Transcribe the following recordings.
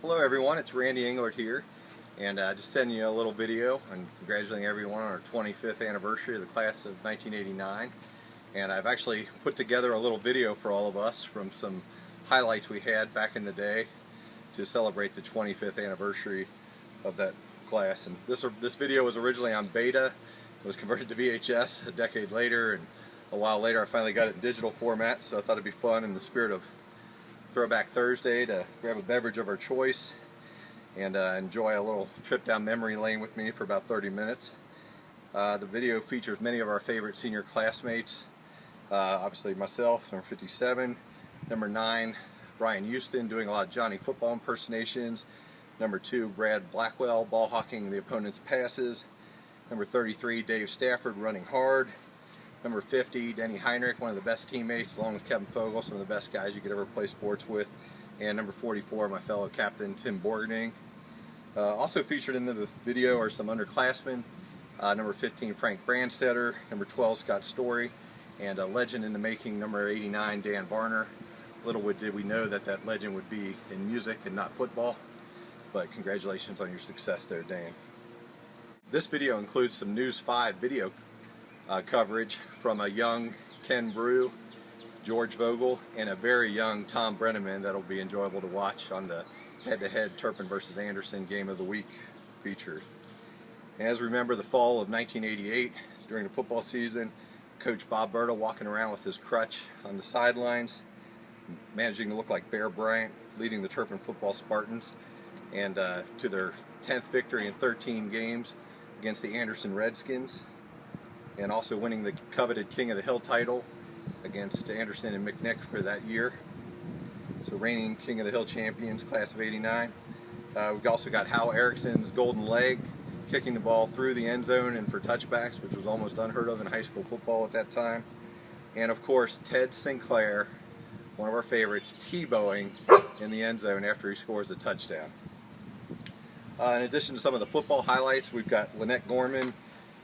Hello everyone, it's Randy Englert here, and just sending you a little video and congratulating everyone on our 25th anniversary of the class of 1989. And I've actually put together a little video for all of us from some highlights we had back in the day to celebrate the 25th anniversary of that class. And this video was originally on beta. It was converted to VHS a decade later, and a while later I finally got it in digital format, so I thought it'd be fun in the spirit of Throwback Thursday to grab a beverage of our choice and enjoy a little trip down memory lane with me for about 30 minutes. The video features many of our favorite senior classmates. Obviously myself, number 57, number 9, Brian Houston, doing a lot of Johnny football impersonations, number 2, Brad Blackwell, ball hawking the opponent's passes, number 33, Dave Stafford, running hard, number 50, Denny Heinrich, one of the best teammates, along with Kevin Fogel, some of the best guys you could ever play sports with, and number 44, my fellow captain, Tim Borgening. Also featured in the video are some underclassmen, number 15, Frank Brandstetter, number 12, Scott Story, and a legend in the making, number 89, Dan Varner. Little did we know that that legend would be in music and not football, but congratulations on your success there, Dan. This video includes some News 5 video coverage from a young Ken Brew, George Vogel, and a very young Tom Brenneman that'll be enjoyable to watch on the head-to-head Turpin versus Anderson Game of the Week feature. And as we remember the fall of 1988, during the football season, Coach Bob Berta walking around with his crutch on the sidelines, managing to look like Bear Bryant, leading the Turpin football Spartans and to their 10th victory in 13 games against the Anderson Redskins, and also winning the coveted King of the Hill title against Anderson and McNick for that year. So reigning King of the Hill champions, class of 89. We've also got Hal Erickson's golden leg, kicking the ball through the end zone and for touchbacks, which was almost unheard of in high school football at that time. And of course, Ted Sinclair, one of our favorites, Tebowing in the end zone after he scores a touchdown. In addition to some of the football highlights, we've got Lynette Gorman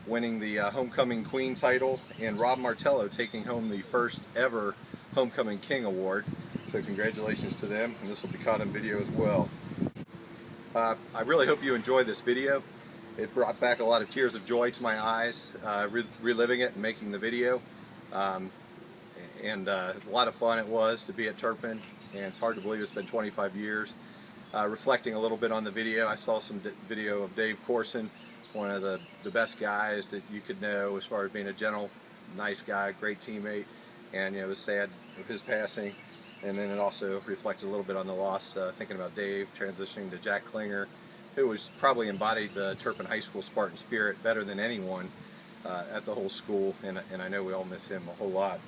winning the Homecoming Queen title, and Rob Martello taking home the first ever Homecoming King award. So congratulations to them, and this will be caught on video as well. I really hope you enjoyed this video. It brought back a lot of tears of joy to my eyes, reliving it and making the video. And a lot of fun it was to be at Turpin, and it's hard to believe it's been 25 years. Reflecting a little bit on the video, I saw some video of Dave Corson, one of the best guys that you could know as far as being a gentle, nice guy, great teammate, and it was sad of his passing. And then it also reflected a little bit on the loss, thinking about Dave transitioning to Jack Klinger, who was probably embodied the Turpin High School Spartan spirit better than anyone at the whole school, and I know we all miss him a whole lot.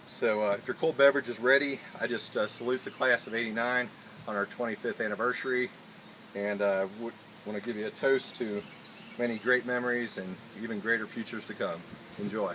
So if your cold beverage is ready, I just salute the class of 89 on our 25th anniversary, and want to give you a toast to many great memories and even greater futures to come. Enjoy.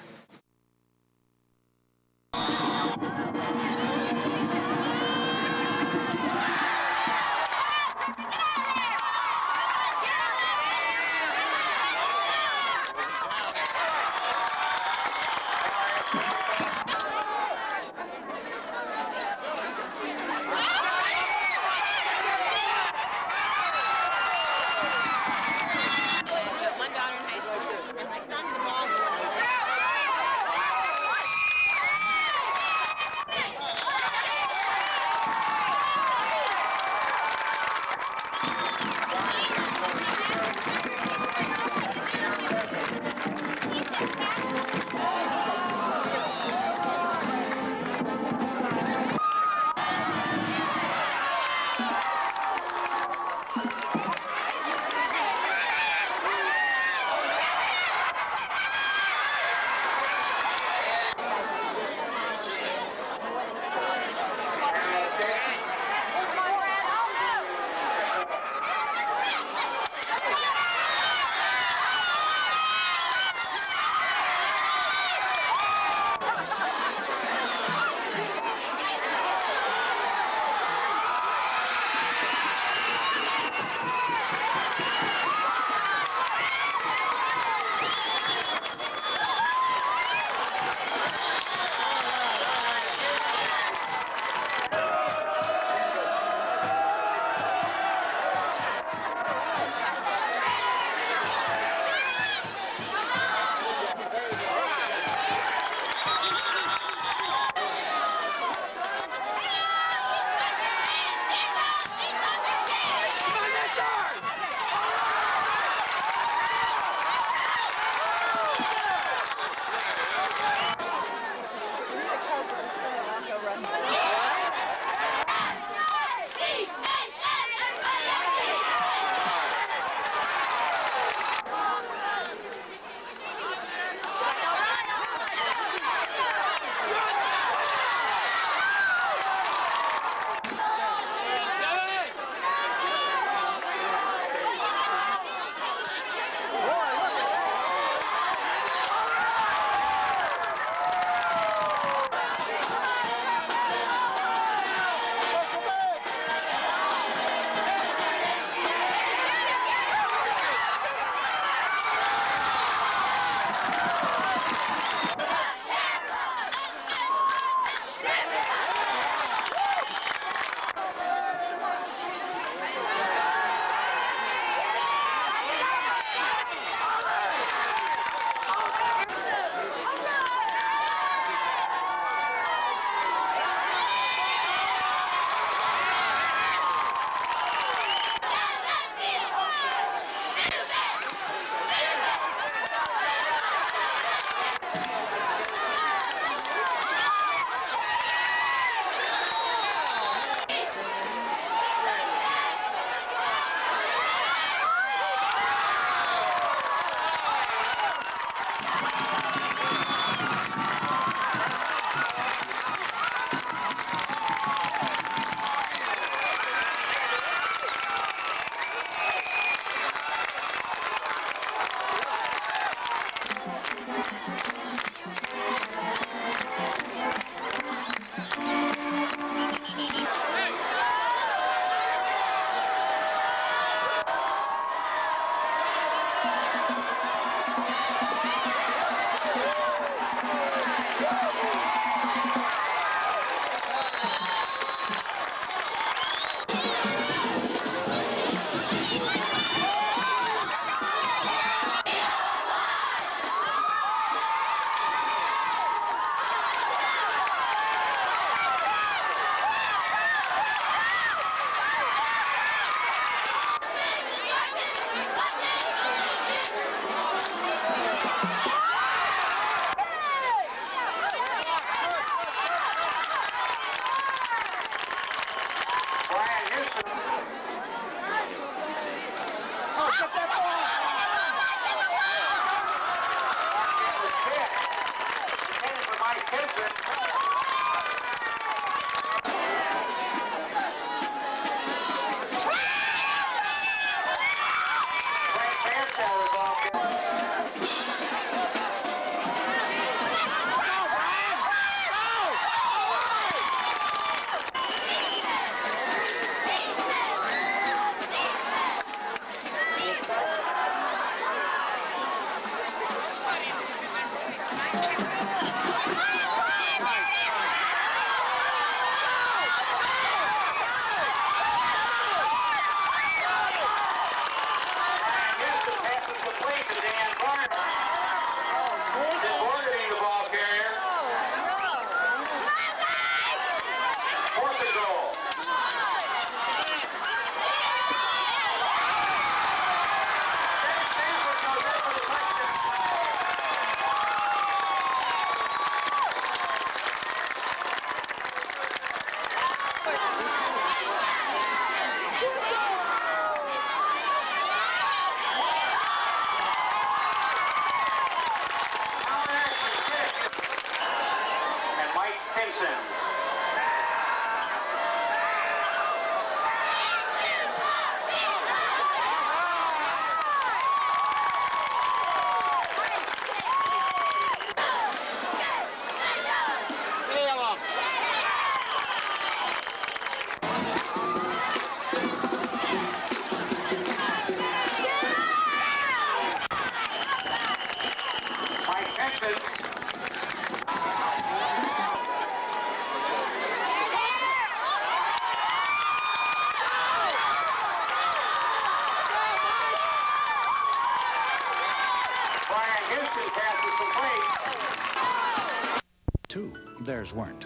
theirs weren't.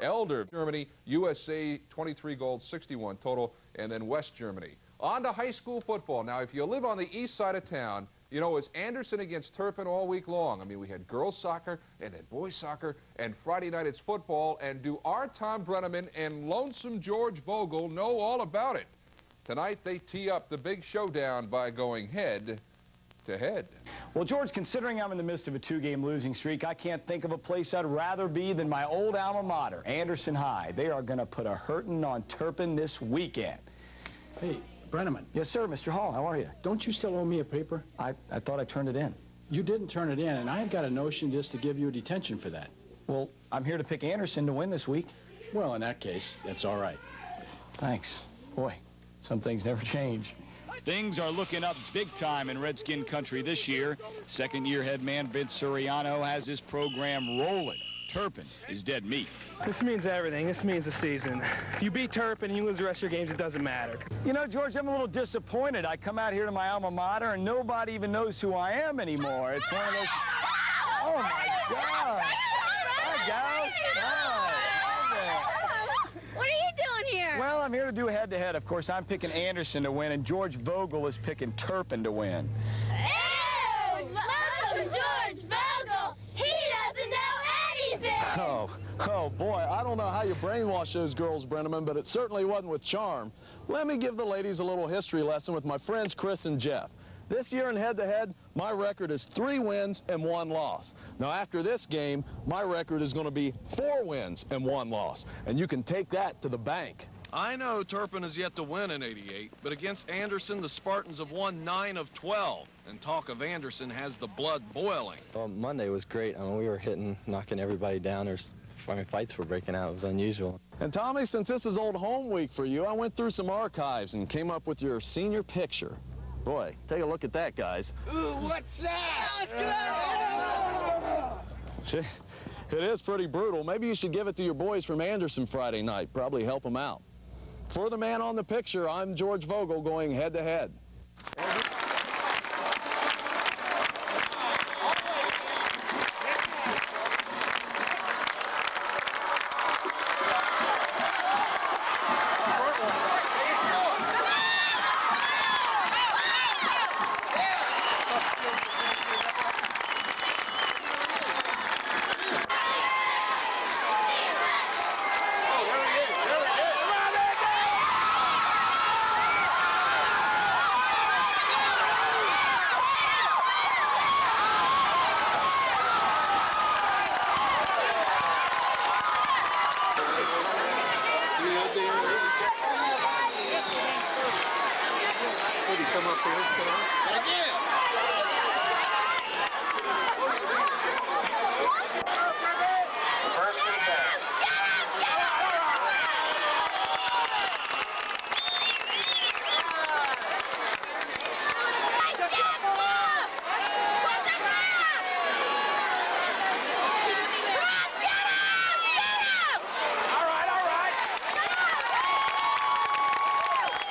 Elder, Germany, USA 23 gold, 61 total, and then West Germany. On to high school football. Now, if you live on the east side of town, you know, it's Anderson against Turpin all week long. I mean, we had girls soccer and then boys soccer, and Friday night it's football. And do our Tom Brenneman and Lonesome George Vogel know all about it? Tonight they tee up the big showdown by going head to head. Well, George, considering I'm in the midst of a two-game losing streak, I can't think of a place I'd rather be than my old alma mater, Anderson High. They are going to put a hurtin' on Turpin this weekend. Hey, Brenneman. Yes, sir, Mr. Hall. How are you? Don't you still owe me a paper? I thought I turned it in. You didn't turn it in, and I've got a notion just to give you a detention for that. Well, I'm here to pick Anderson to win this week. Well, in that case, that's all right. Thanks. Boy, some things never change. Things are looking up big time in Redskin country this year. Second-year head man Vince Suriano has his program rolling. Turpin is dead meat. This means everything. This means the season. If you beat Turpin and you lose the rest of your games, it doesn't matter. You know, George, I'm a little disappointed. I come out here to my alma mater and nobody even knows who I am anymore. It's one of those... Oh, my God. Hi, guys. Hi. What are you doing here? Well, I'm here to do head-to-head. Of course, I'm picking Anderson to win, and George Vogel is picking Turpin to win. Ew! Welcome, George Vogel! He doesn't know anything! Oh, boy, I don't know how you brainwash those girls, Brenneman, but it certainly wasn't with charm. Let me give the ladies a little history lesson with my friends Chris and Jeff. This year in head-to-head, my record is 3 wins and 1 loss. Now, after this game, my record is going to be 4 wins and 1 loss, and you can take that to the bank. I know Turpin has yet to win in '88, but against Anderson, the Spartans have won 9 of 12, and talk of Anderson has the blood boiling. Well, Monday was great. I mean, we were knocking everybody down. Fights were breaking out. It was unusual. And Tommy, since this is old home week for you, I went through some archives and came up with your senior picture. Boy, take a look at that, guys. Ooh, what's that? Let's get out! It is pretty brutal. Maybe you should give it to your boys from Anderson Friday night. Probably help them out. For the man on the picture, I'm George Vogel going head-to-head. Come up here, come on. Again!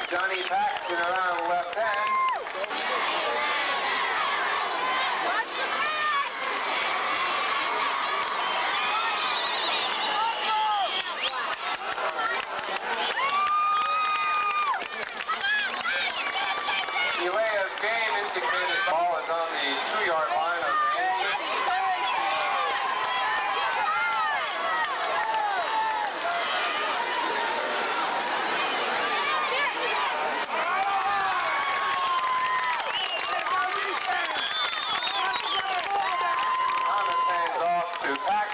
Johnny Paxton around left hand.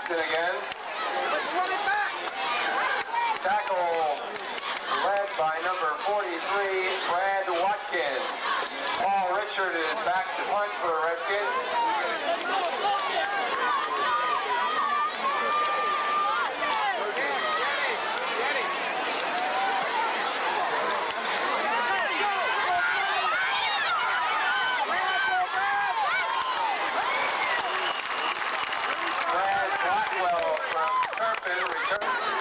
Paxton again. Let's run it back. Tackle led by number 43, Brad Watkins. Paul Richard is back to punt for the Redskins. Brad Blackwell from Turpin returns.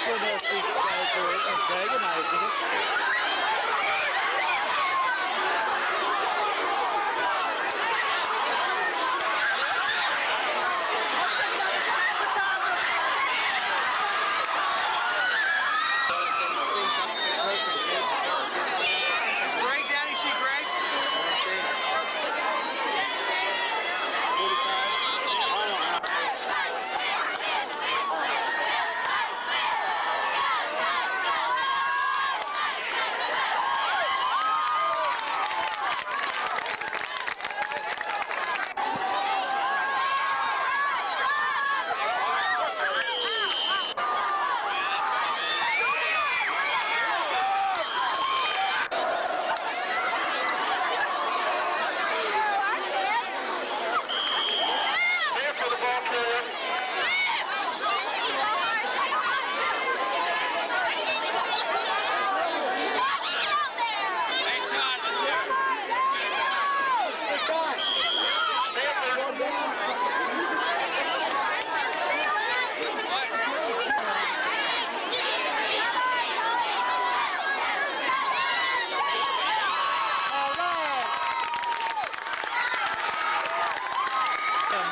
goodness, these guys are antagonizing it.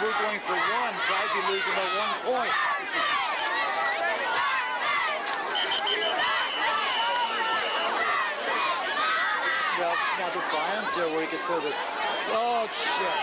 We're going for one, so I'd be losing by 1 point. Well, now the Brian's there where he could throw the... Oh, shit.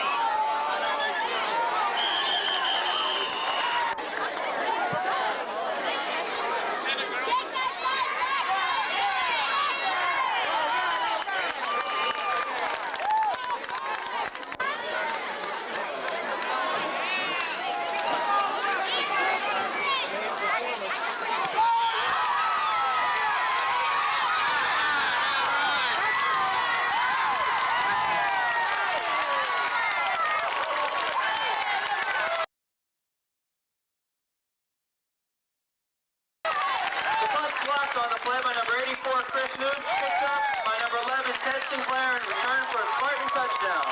On the play by number 84, Chris Moon, picked up by number 11, Ted Sinclair, and returned for a Spartan touchdown.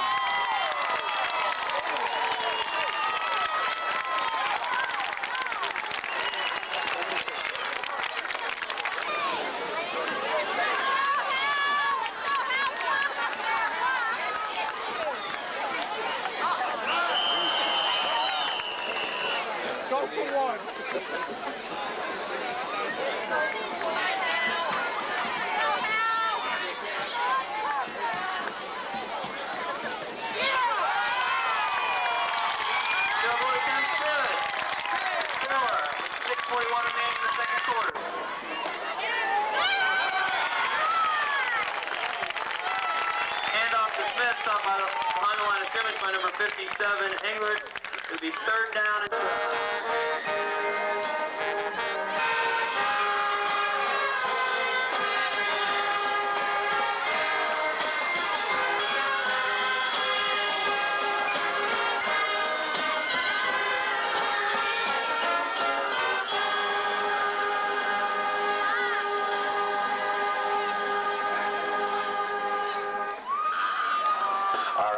Go for one. Behind the line of scrimmage by number 57, Englert. It'll be third down and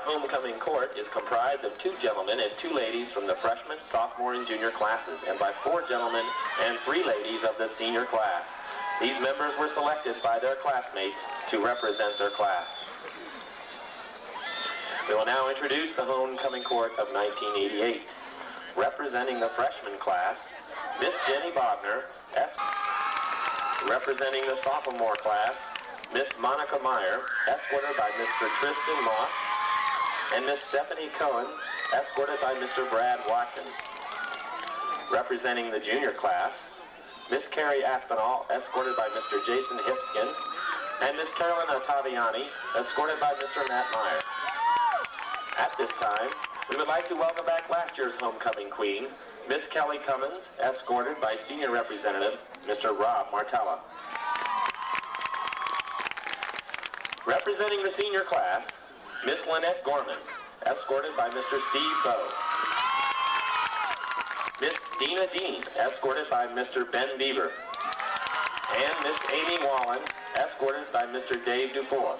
homecoming court is comprised of 2 gentlemen and 2 ladies from the freshman, sophomore, and junior classes, and by 4 gentlemen and 3 ladies of the senior class. These members were selected by their classmates to represent their class. We will now introduce the homecoming court of 1988. Representing the freshman class, Miss Jenny Bogner, representing the sophomore class, Miss Monica Meyer, escorted by Mr. Tristan Moss, and Miss Stephanie Cohen, escorted by Mr. Brad Watkins. Representing the junior class, Miss Carrie Aspinall, escorted by Mr. Jason Hipskin, and Miss Carolyn Ottaviani, escorted by Mr. Matt Meyer. At this time, we would like to welcome back last year's homecoming queen, Miss Kelly Cummins, escorted by senior representative, Mr. Rob Martella. Representing the senior class, Miss Lynette Gorman, escorted by Mr. Steve Bowe. Miss Dina Dean, escorted by Mr. Ben Beaver. And Miss Amy Wallen, escorted by Mr. Dave Dufour.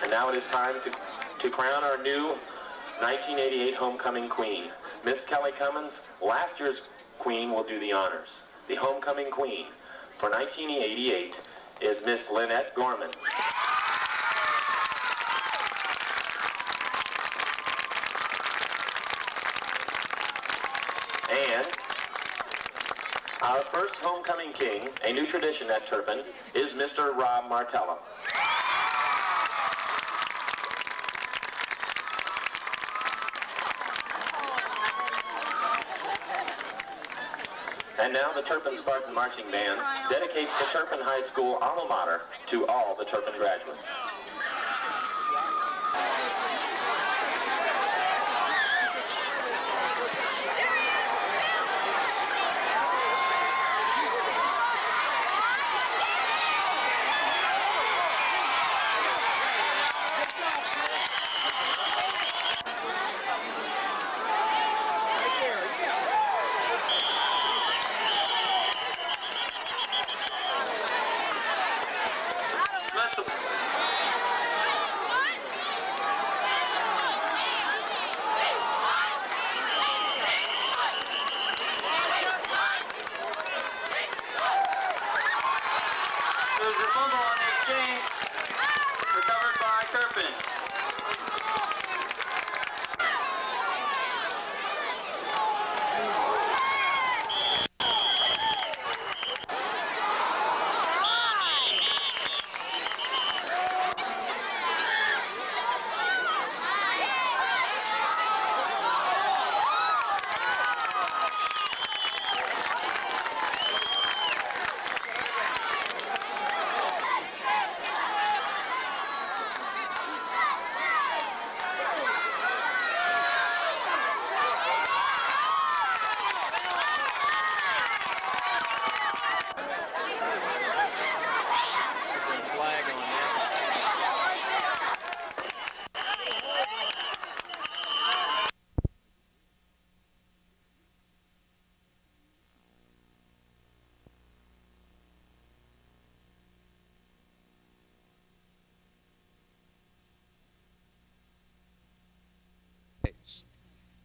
And now it is time to crown our new 1988 homecoming queen. Miss Kelly Cummins, last year's queen will do the honors. The homecoming queen for 1988 is Miss Lynette Gorman. And our first homecoming king, a new tradition at Turpin, is Mr. Rob Martella. And now the Turpin Spartan Marching Band dedicates the Turpin High School alma mater to all the Turpin graduates. There's a fumble on the exchange, recovered by Turpin.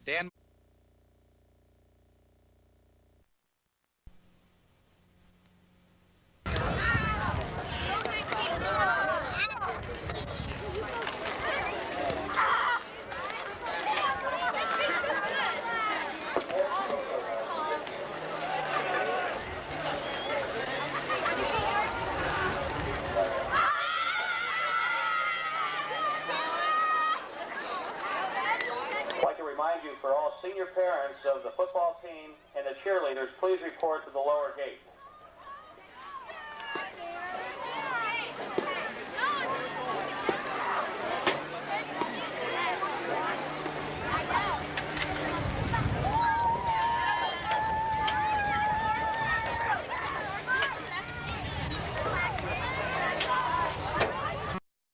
Dan. For all senior parents of the football team and the cheerleaders, please report to the lower gate.